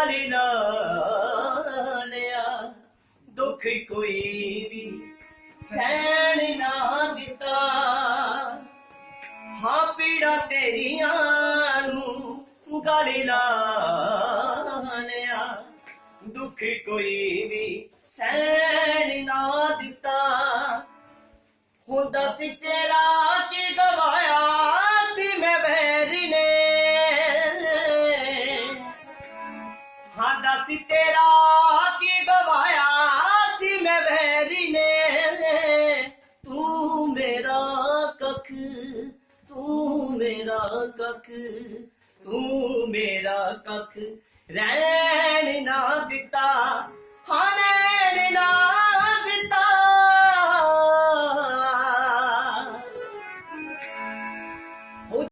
गल ला लिया दुख कोई भी सहन ना दिता हाँ पीड़ा तेरिया गल ला लिया दुख कोई भी सहन ना दिता हुंदा सी तेरा की गवाया सी मैं बैरी ने हाँ दस तेरा की गवाया सी मैं बैरी ने तू मेरा कख तू मेरा कख तू मेरा कख रहन ना दिता हाँ रहन ना